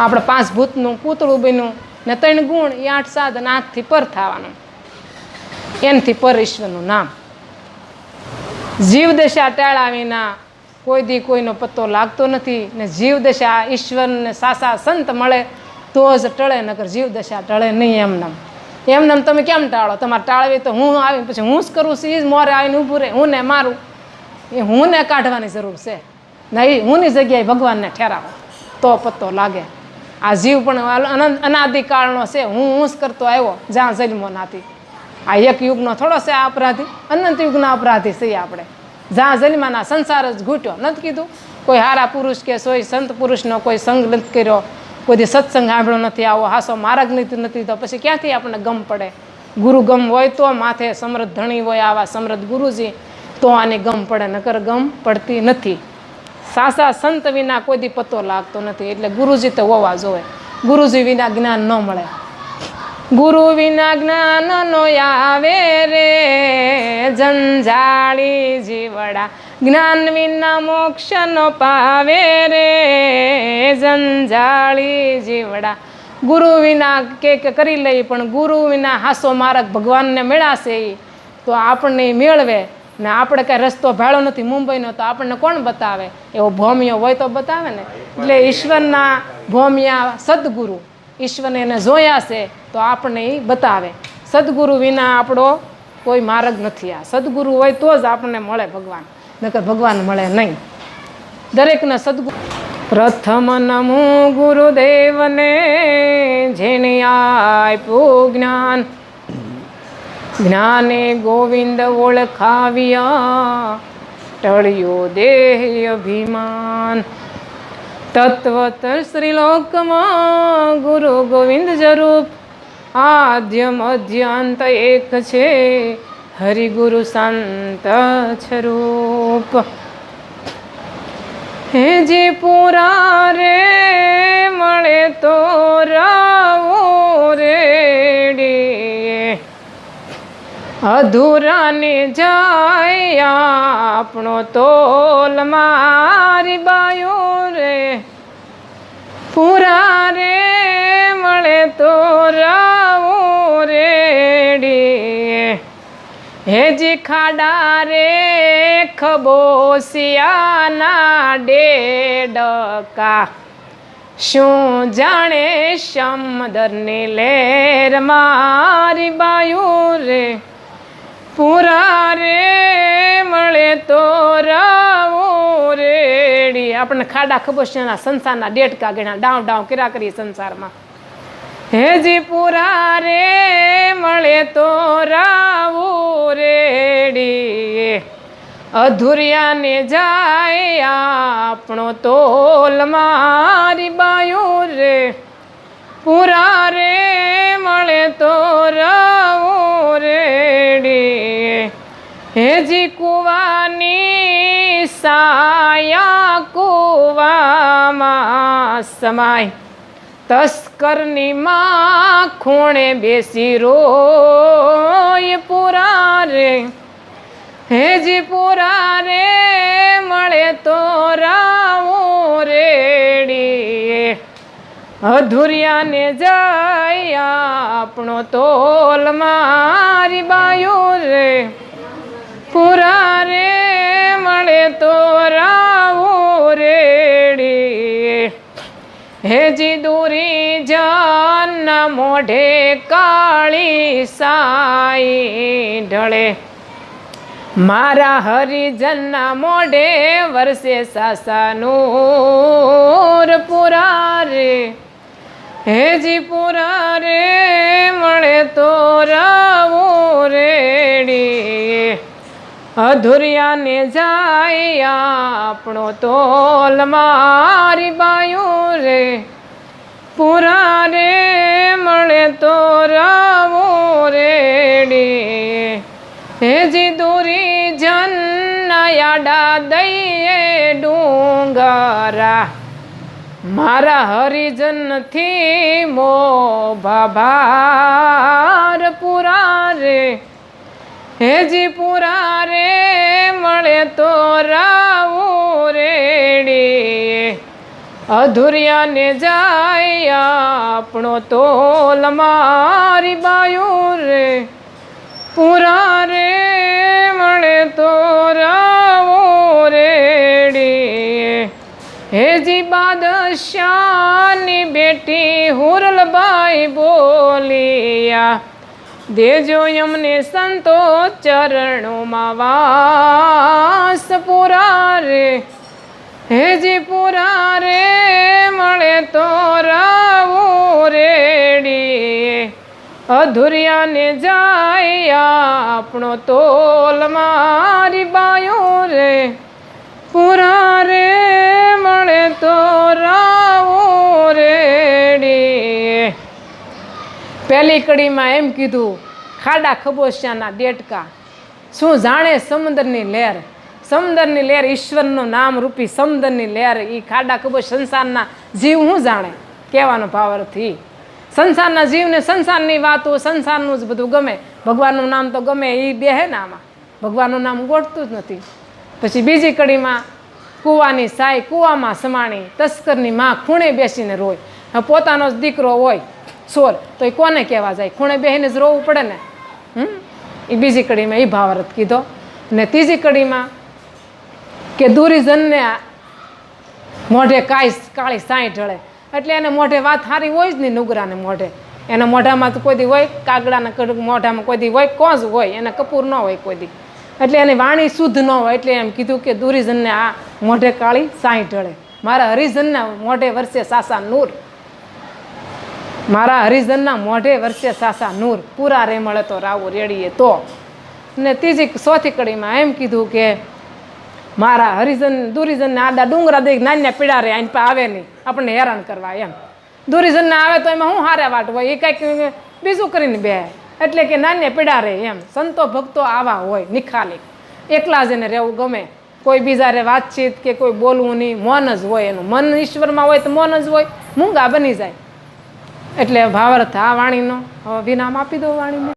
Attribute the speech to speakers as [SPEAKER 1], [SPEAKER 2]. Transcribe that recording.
[SPEAKER 1] આપણે 5 ભૂતનું પૂતળું બન્યું ને 3 ગુણ એ 8 સાદ અને 8થી પર થવાનું, એનથી પર ઈશ્વરનું નામ. જીવદશા ટાળ્યા વિના કોઈ દી કોઈનો પત્તો લાગતો નથી ને જીવદશા ઈશ્વરને સાસા સંત મળે તો જ ટળે, નકર જીવદશા ટળે નહીં. એમને તમે કેમ ટાળો? તમારે ટાળવી તો હું આવી પછી હું જ કરું છું, એ જ મોરે આવીને ઊભું રહે, હું ને મારું, એ હું ને કાઢવાની જરૂર છે નહીં. હુંની જગ્યાએ ભગવાનને ઠેરાવો તો પત્તો લાગે. આ જીવ પણ અનાદિકાળનો છે, હું જ કરતો આવ્યો જ્યાં જન્મો નાથી. આ એક યુગનો થોડો છે આ અપરાધી, અનંત યુગના અપરાધી છીએ આપણે. જ્યાં જન્માના સંસાર જ ઘૂટ્યો. નથી કીધું કોઈ હારા પુરુષ કે કોઈ સંત પુરુષનો કોઈ સંગ નથી કર્યો, કોઈ સત્સંગ સાંભળ્યો નથી, આવો હાસો માર્ગ નથી, તો પછી ક્યાંથી આપણને ગમ પડે? ગુરુ ગમ હોય તો માથે સમૃદ્ધ ધણી હોય આવા સમૃદ્ધ ગુરુજી, તો આની ગમ પડે, નકર ગમ પડતી નથી. સાસા સંત વિના કોઈ દી પત્તો લાગતો નથી. એટલે ગુરુજી તો હોવા જોવે. ગુરુજી વિના જ્ઞાન ન મળે. ગુરુ વિના જ્ઞાન નો આવે રે જંજાળી જીવડા, જ્ઞાન વિના મોક્ષ નો પાવે રે જંજાળી જીવડા. ગુરુ વિના કે કરી લઈ, પણ ગુરુ વિના હાસો માર્ગ ભગવાનને મેળાશે તો આપણને મેળવે ને. આપણે કાંઈ રસ્તો ભાળો નથી મુંબઈનો, તો આપણને કોણ બતાવે? એવો ભોમિયો હોય તો બતાવે ને. એટલે ઈશ્વરના ભોમિયા સદગુરુ, ઈશ્વરને એને જોયા છે તો આપણને એ બતાવે. સદગુરુ વિના આપણો કોઈ માર્ગ નથી. આ સદગુરુ હોય તો જ આપણને મળે ભગવાન, નકર ભગવાન મળે નહીં. દરેકને સદગુરુ. પ્રથમ નમો ગુરુદેવને જેને આપ્યું જ્ઞાન, જ્ઞાને ગોવિંદ ઓળખાવ્યા ટળ્યો દેહ અભિમાન. તત્વત શ્રીલોકમાં ગુરુ ગોવિંદ જરૂપ, આદ્ય મધ્ય અંત એક છે હરિગુરુ સંત સ્વરૂપ. હે જે પૂરા રે મળે તો રાવો રેડી, અધૂરાને જાય આપણો તોલ મારી બાયો રે. પૂરા રે મળે તો રાવો રેડી, હેજી ખાડા રે ખબોસિયાના ડેડકા, શું જાણે સમુદ્રની લહેર મારી બાયું રે. પૂરા રે મળે તો રાવો રેડી. આપણને ખાડા ખબોસિયાના સંસારના ડેડકા ગણ્યા, ડાવ ડાવ કર્યા કરીએ સંસારમાં. હેજી પૂરા રે મળે તો રાવો રેડી, અધૂરિયાને જાય આપણો તોલ મારી બાયો રે. પૂરા રે મળે તો રાવો રેડી, હેજી કુવાની સાયા કુવામાં સમાય, તસ્કરની માં ખૂણે બેસી રોય. પૂરા રે હેજી પૂરા રે મળે તો રાવો રેડી, અધૂરિયાને જાય આપણો તોલ મારી બાયો રે. પૂરા રે મળે તો રાવો રેડી, હેજી દૂરી જન મોઢે કાળી સાઈ ઢળે, મારા હરિજનના મોઢે વરસે સાસાનૂર. પૂરા રે હેજી પૂરા રે મળે તો રાવો રેડી, અધૂરિયાને જાય આપણો તોલ મારી બાયો રે. પૂરા રે મળે તો રાવો રેડી, હેજી દૂરી જન યાડા દઈએ ડુંગરા, મારા હરિજનથી મો ભાભાર. પૂરા રે હેજી પૂરા રે મળે તો રાવો રેડી, અધુરિયાને જાય આપણો તોલ મારી બાયું રે પૂરા રે મળે તો રાવો રેડી હેજી બાદશાહની બેટી હુરલબાઈ બોલિયા દેજો અમને સંતો ચરણોમાં વાસ પૂરા રે હેજી પૂરા રે મળે તો રાવો રેડી અધુરિયાને જાય આપણો તોલ મારી બાયો રે પૂરા રે મળે તો રાવો રેડી પહેલી કડીમાં એમ કીધું ખાડા ખબોશિયાના દેટકા શું જાણે સમુદ્રની લહેર સમુદ્રની લહેર ઈશ્વરનું નામ રૂપી સમુદ્રની લહેર એ ખાડા ખબોશ સંસારના જીવ શું જાણે કહેવાનો ભાવાર્થ ઈ સંસારના જીવને સંસારની વાતો સંસારનું જ બધું ગમે ભગવાનનું નામ તો ગમે એ બેહે ને આમાં ભગવાનનું નામ ગોઠતું જ નથી પછી બીજી કડીમાં કૂવાની સાય કૂવામાં સમાણી તસ્કરની માં ખૂણે બેસીને રોય પોતાનો જ દીકરો હોય સોર તો એ કોને કહેવા જાય ખૂણે બેસીને જ રોવું પડે ને એ બીજી કડીમાં એ ભાવાર્થ કીધો ને ત્રીજી કડીમાં કે દુર્યોધનને મોઢે કાળી સાય ઢળે એટલે એને મોઢે વાત સારી હોય જ નહીં નુગરાને મોઢે એના મોઢામાં તો કોઈ દી હોય કાગડાના મોઢામાં કોઈ દી હોય કોઝ હોય એને કપૂર ન હોય કોઈ દી એટલે એની વાણી શુદ્ધ ન હોય એટલે એમ કીધું કે દુર્યોધનને આ મોઢે કાળી સાય ઢળે મારા હરિજનના મોઢે વર્ષે સાસા નૂર મારા હરિજનના મોઢે વર્ષે સાસા નૂર પૂરા રે મળે તો રાવો રેડીએ તો ને ત્રીજી ચોથી કડીમાં એમ કીધું કે મારા હરિજન દુર્યોધનને આડા ડુંગરા દઈ નાન્યા પીડા રે આઈને આવે નહીં આપણને હેરાન કરવા એમ દુર્યોધનને આવે તો એમાં શું હારે વાટ હોય એ કંઈક બીજું કરીને બે એટલે કે નાન્યા પીડા રે એમ સંતો ભક્તો આવા હોય નિખાલી એકલા જ એને રહેવું ગમે કોઈ બીજા રે વાતચીત કે કોઈ બોલવું નહીં મૌન જ હોય એનું મન ઈશ્વરમાં હોય તો મૌન જ હોય મૂંગા બની જાય એટલે ભાવાર્થ આ વાણીનો વિરામ આપી દો વાણીને